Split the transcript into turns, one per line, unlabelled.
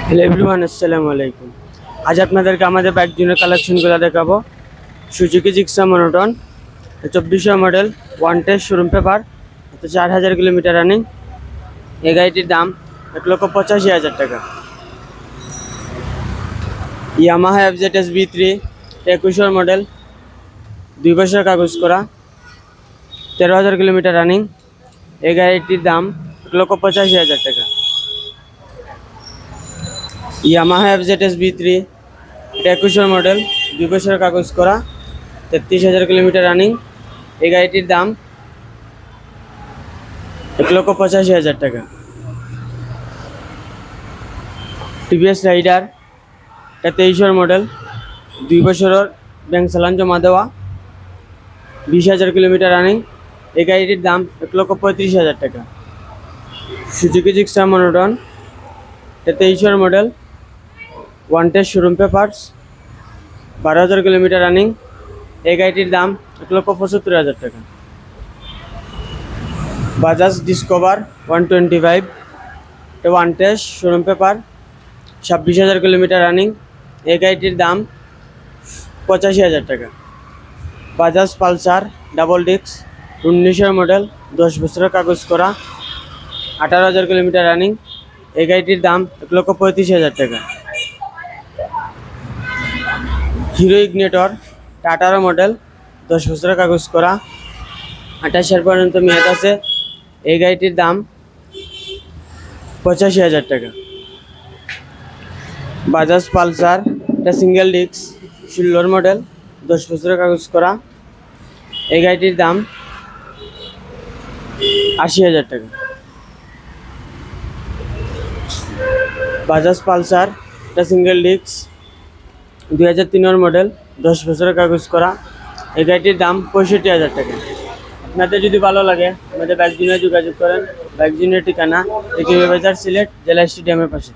Hello everyone, আসসালামু আলাইকুম। আজ আপনাদেরকে আমাদের বাইক জুনের কালেকশনগুলো দেখাবো। Suzuki Gixxer monotone 2400 model, one test showroom paper, 4000 kilometre running. এই গাড়িটির দাম 1,85,000 টাকা। ইয়ামাহা FZS B3 2100 মডেল, 2 বছর কাগজ করা, 13,000 কিলোমিটার রানিং। এই গাড়িটির দাম 1,85,000 টাকা। ইয়ামাহা FZS B3 2100 মডেল, 2 বছর কাগজ করা, 33,000 কিলোমিটার রানিং। এই গাড়িটির দাম 1,85,000 টাকা। টিভিএস রাইডার 2300 মডেল, 2 বছরের ব্যাংক চালান জমা দেওয়া, 20,000 কিলোমিটার রানিং। এই গাড়িটির দাম 1,35,000 টাকা। Suzuki Gixxer monotone 2300 model, one test showroom papers, 12,000 kilometre running. এই গাড়িটির দাম 1,75,000 টাকা। Bajaj discover 125 one test showroom paper, 26,000 kilometre running. এই গাড়িটির দাম 85,000 টাকা। Bajaj Pulsar double disc 1900 model, 10 বছরের কাগজ করা, 18,000 কিলোমিটার রানিং। এই গাড়িটির দাম 1,35,000 টাকা। হিরো ইগনিটর 18 মডেল, 10 বছরের কাগজ করা, 28 পর্যন্ত মেয়াদ আছে। এই গাড়িটির দাম 85,000 টাকা। বাজাজ পালসার এটা সিঙ্গেল ডিস্ক 16 মডেল, 10 বছরের কাগজ করা, এই গাড়িটির দাম 80,000 টাকা। বাজাজ পালসার এটা সিঙ্গেল ডিস্ক 2003 মডেল, 10 বছরের কাগজ করা, এই গাড়িটির দাম 65,000 টাকা। আপনাদের যদি ভালো লাগে আমাদের বাইক জুনে যোগাযোগ করেন। বাইক জুনের ঠিকানা বাজার, সিলেট জেলা স্টেডিয়ামের পাশে।